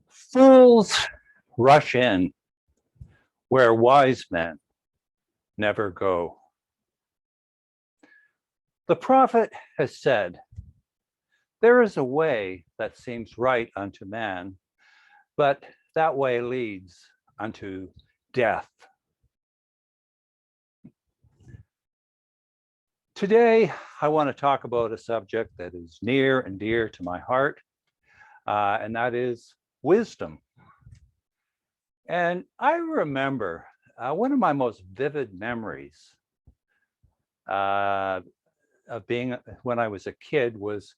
Fools rush in where wise men never go. The prophet has said, there is a way that seems right unto man, but that way leads unto death. Today, I want to talk about a subject that is near and dear to my heart, and that is wisdom. And I remember one of my most vivid memories of being when I was a kid was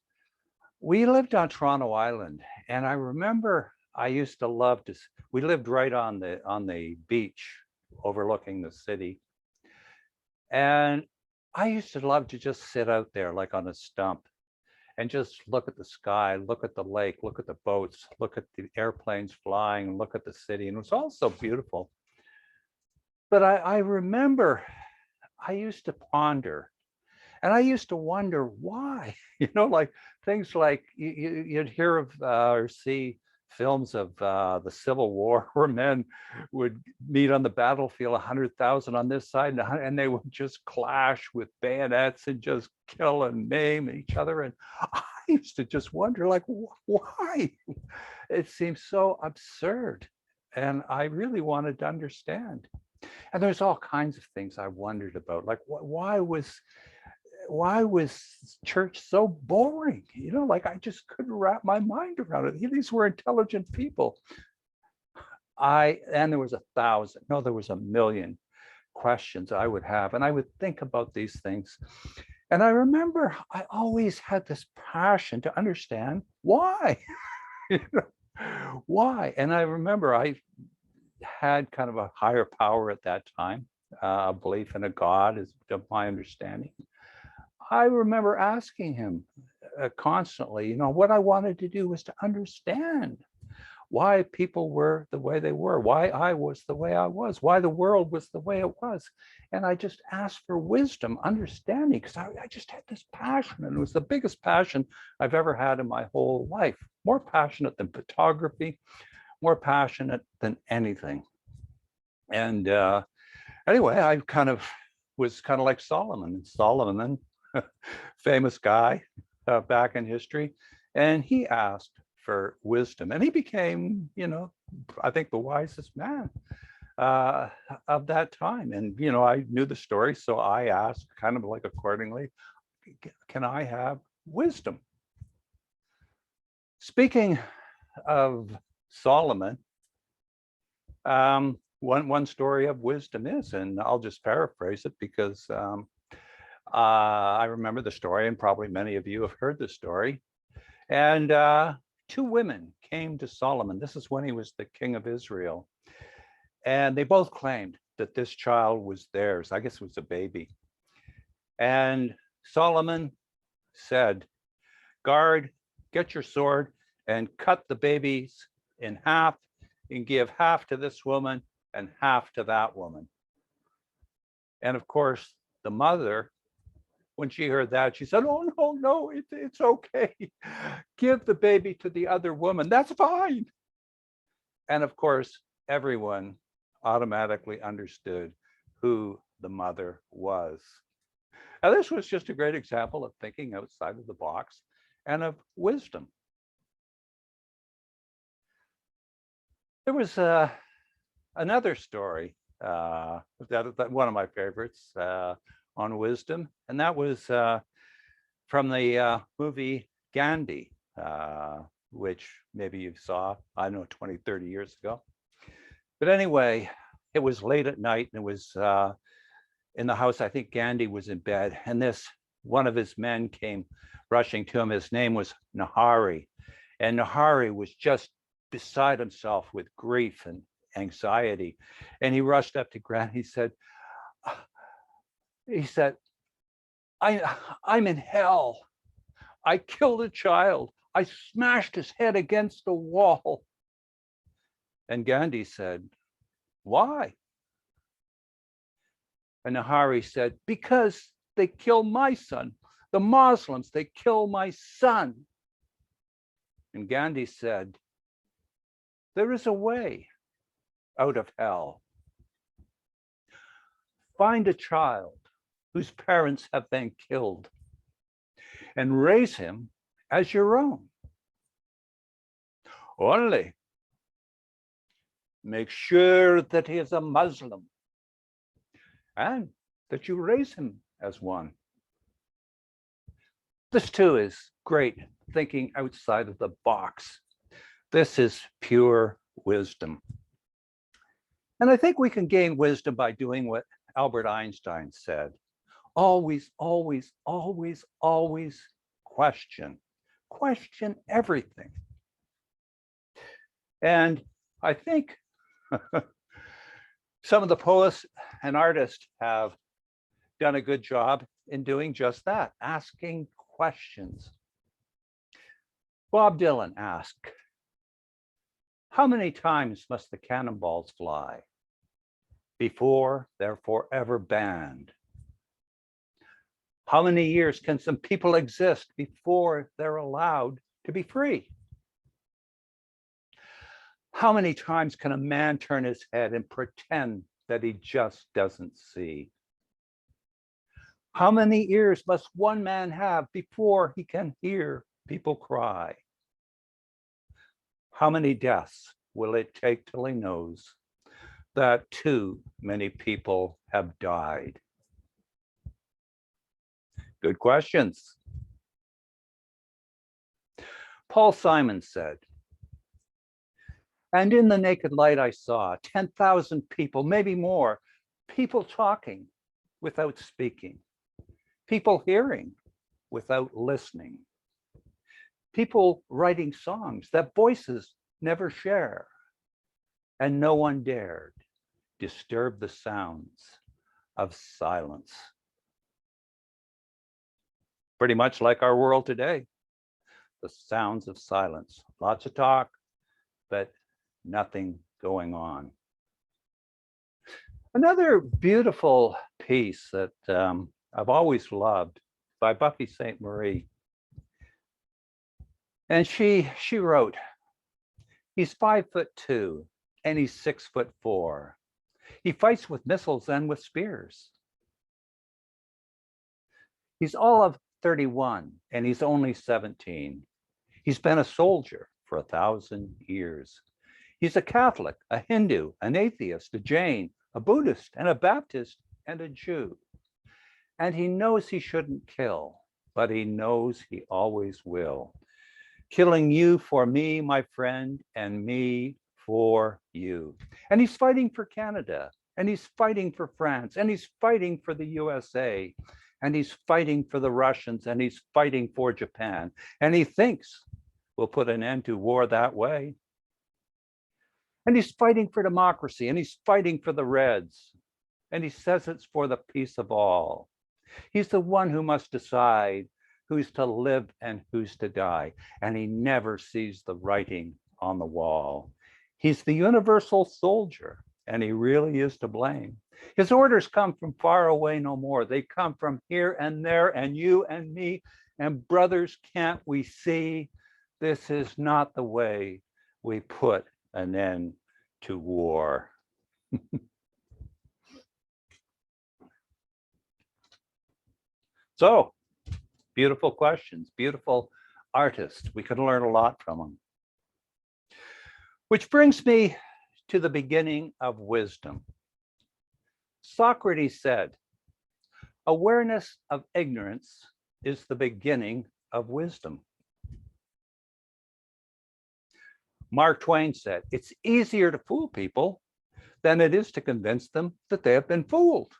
we lived on Toronto Island, and I remember I used to love to. We lived right on the beach, overlooking the city, and I used to love to just sit out there like on a stump and just look at the sky, look at the lake, look at the boats, look at the airplanes flying, and look at the city. And it was all so beautiful. But I remember I used to ponder, and I used to wonder why, like things like you'd hear of or see films of the Civil War where men would meet on the battlefield, 100,000 on this side, and they would just clash with bayonets and just kill and maim each other. And I used to just wonder, like, why? It seems so absurd. And I really wanted to understand. And there's all kinds of things I wondered about, like why was church so boring? Like I just couldn't wrap my mind around it. These were intelligent people. And there was there was a million questions I would have, and I would think about these things. And I remember I always had this passion to understand why. Why? And I remember I had kind of a higher power at that time, a belief in a God is my understanding. I remember asking him constantly, what I wanted to do was to understand why people were the way they were, why I was the way I was, why the world was the way it was. And I just asked for wisdom, understanding, because I just had this passion, and it was the biggest passion I've ever had in my whole life, more passionate than photography, more passionate than anything. And anyway, I was kind of like Solomon. Solomon, famous guy back in history, and he asked for wisdom, and he became, I think the wisest man of that time. And I knew the story, so I asked kind of like accordingly, can I have wisdom? Speaking of Solomon, one story of wisdom is, and I'll just paraphrase it because I remember the story, and probably many of you have heard the story. And two women came to Solomon. This is when he was the king of Israel. And they both claimed that this child was theirs. I guess it was a baby. And Solomon said, guard, get your sword and cut the babies in half and give half to this woman and half to that woman. And of course, the mother, when she heard that, she said, oh, no, it's okay. Give the baby to the other woman. That's fine. And of course, everyone automatically understood who the mother was. Now, this was just a great example of thinking outside of the box and of wisdom. There was another story, that one of my favorites on wisdom, and that was from the movie Gandhi, which maybe you saw, I don't know, 20, 30 years ago. But anyway, it was late at night, and it was in the house. I think Gandhi was in bed, and one of his men came rushing to him. His name was Nahari, and Nahari was just beside himself with grief and anxiety. And he rushed up to Grant. He said, I'm in hell. I killed a child. I smashed his head against the wall. And Gandhi said, why? And Nahari said, because they kill my son. The Muslims, they kill my son. And Gandhi said, There is a way out of hell. Find a child whose parents have been killed and raise him as your own. Only make sure that he is a Muslim and that you raise him as one. This too is great thinking outside of the box. This is pure wisdom. And I think we can gain wisdom by doing what Albert Einstein said. Always, always, always, always question. Question everything. And I think some of the poets and artists have done a good job in doing just that, asking questions. Bob Dylan asked, how many times must the cannonballs fly before they're forever banned? How many years can some people exist before they're allowed to be free? How many times can a man turn his head and pretend that he just doesn't see? How many ears must one man have before he can hear people cry? How many deaths will it take till he knows that too many people have died? Good questions. Paul Simon said, and in the naked light I saw 10,000 people, maybe more, people talking without speaking, people hearing without listening, people writing songs that voices never share, and no one dared disturb the sounds of silence. Pretty much like our world today, the sounds of silence. Lots of talk, but nothing going on. Another beautiful piece that I've always loved by Buffy St. Marie. And she wrote, he's 5'2" and he's 6'4". He fights with missiles and with spears. He's all of 31 and he's only 17. He's been a soldier for 1,000 years. He's a Catholic, a Hindu, an atheist, a Jain, a Buddhist, and a Baptist, and a Jew. And he knows he shouldn't kill, but he knows he always will. Killing you for me, my friend, and me for you. And he's fighting for Canada, and he's fighting for France, and he's fighting for the USA, and he's fighting for the Russians, and he's fighting for Japan. And he thinks we'll put an end to war that way. And he's fighting for democracy, and he's fighting for the Reds. And he says it's for the peace of all. He's the one who must decide who's to live and who's to die. And he never sees the writing on the wall. He's the universal soldier, and he really is to blame. His orders come from far away no more. They come from here and there, and you and me. And brothers, can't we see this is not the way we put an end to war? So, beautiful questions, beautiful artists. We could learn a lot from them. Which brings me to the beginning of wisdom. Socrates said, awareness of ignorance is the beginning of wisdom. Mark Twain said, it's easier to fool people than it is to convince them that they have been fooled.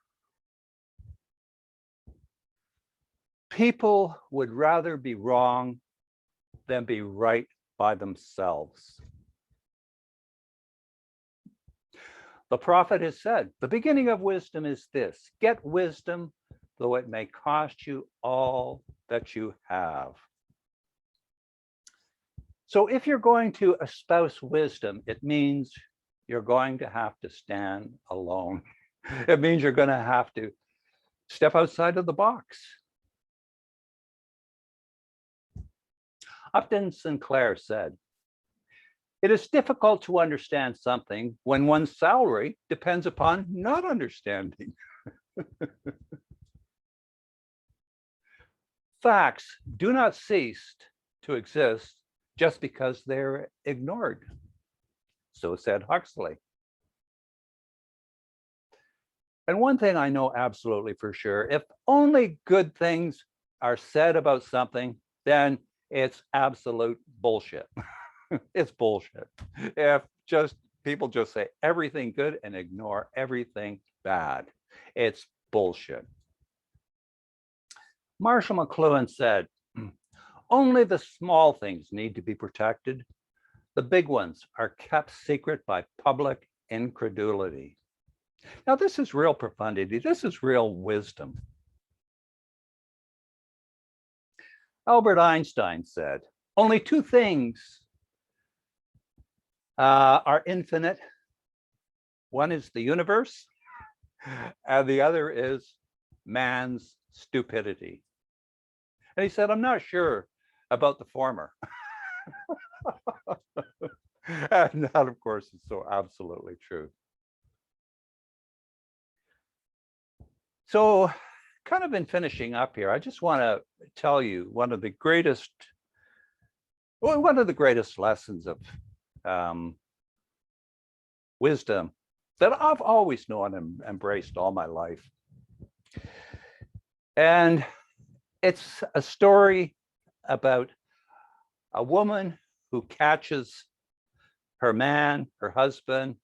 People would rather be wrong than be right by themselves. The prophet has said, the beginning of wisdom is this, get wisdom, though it may cost you all that you have. So if you're going to espouse wisdom, it means you're going to have to stand alone. It means you're going to have to step outside of the box. Upton Sinclair said, It is difficult to understand something when one's salary depends upon not understanding. Facts do not cease to exist just because they're ignored. So said Huxley. And one thing I know absolutely for sure, if only good things are said about something, then it's absolute bullshit. It's bullshit. If just people just say everything good and ignore everything bad, it's bullshit. Marshall McLuhan said, only the small things need to be protected. The big ones are kept secret by public incredulity. Now, this is real profundity. This is real wisdom. Albert Einstein said, only two things are infinite. One is the universe, and the other is man's stupidity. And he said, I'm not sure about the former. And that, of course, is so absolutely true. So, kind of in finishing up here, I just want to tell you one of the greatest lessons of wisdom that I've always known and embraced all my life. And it's a story about a woman who catches her man, her husband,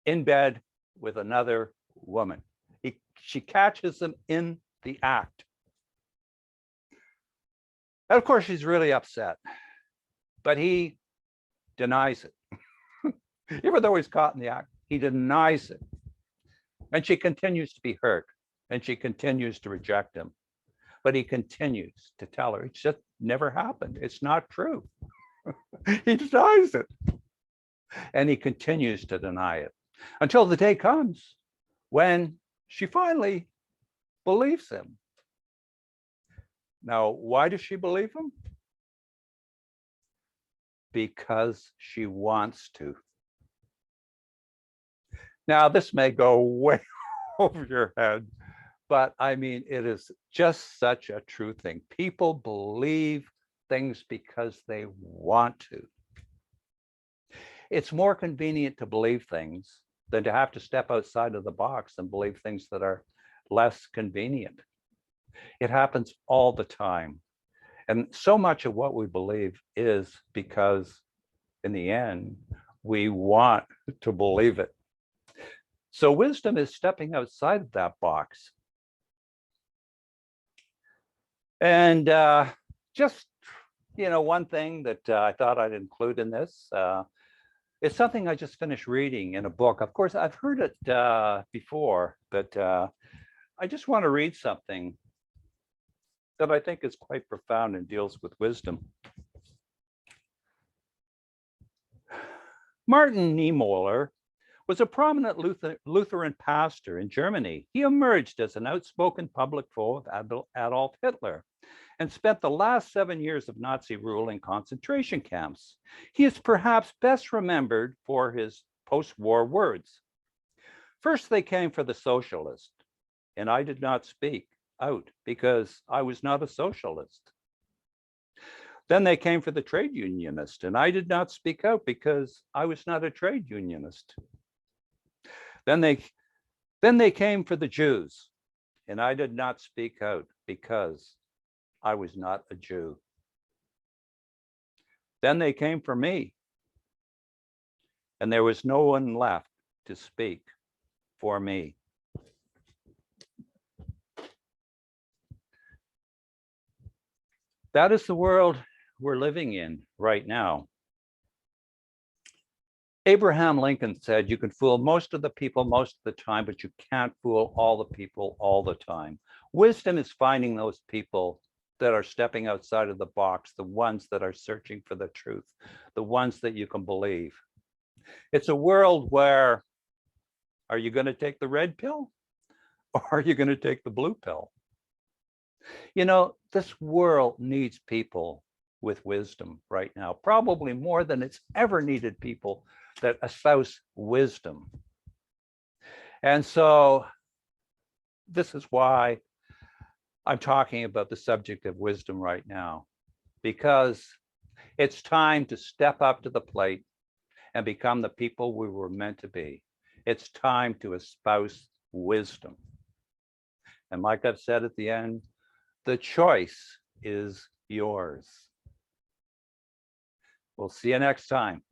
in bed with another woman. She catches him in the act. And of course, she's really upset, but he denies it. Even though he's caught in the act, he denies it. And she continues to be hurt, and she continues to reject him. But he continues to tell her, it just never happened. It's not true. He denies it. And he continues to deny it until the day comes when she finally believes him. Now, why does she believe him? Because she wants to. Now, this may go way over your head, but I mean, it is just such a true thing. People believe things because they want to. It's more convenient to believe things than to have to step outside of the box and believe things that are less convenient. It happens all the time. And so much of what we believe is because, in the end, we want to believe it. So wisdom is stepping outside of that box. And just, one thing that I thought I'd include in this, it's something I just finished reading in a book. Of course, I've heard it before, but I just want to read something that I think is quite profound and deals with wisdom. Martin Niemöller was a prominent Lutheran pastor in Germany. He emerged as an outspoken public foe of Adolf Hitler and spent the last 7 years of Nazi rule in concentration camps. He is perhaps best remembered for his post-war words. First, they came for the socialist, and I did not speak out because I was not a socialist. Then they came for the trade unionist, and I did not speak out because I was not a trade unionist. Then they came for the Jews, and I did not speak out because I was not a Jew. Then they came for me, and there was no one left to speak for me. That is the world we're living in right now. Abraham Lincoln said, you can fool most of the people most of the time, but you can't fool all the people all the time. Wisdom is finding those people that are stepping outside of the box, the ones that are searching for the truth, the ones that you can believe. It's a world where, are you going to take the red pill or are you going to take the blue pill? This world needs people with wisdom right now, probably more than it's ever needed people that espouse wisdom. And so this is why I'm talking about the subject of wisdom right now, because it's time to step up to the plate and become the people we were meant to be. It's time to espouse wisdom. And like I've said at the end, the choice is yours. We'll see you next time.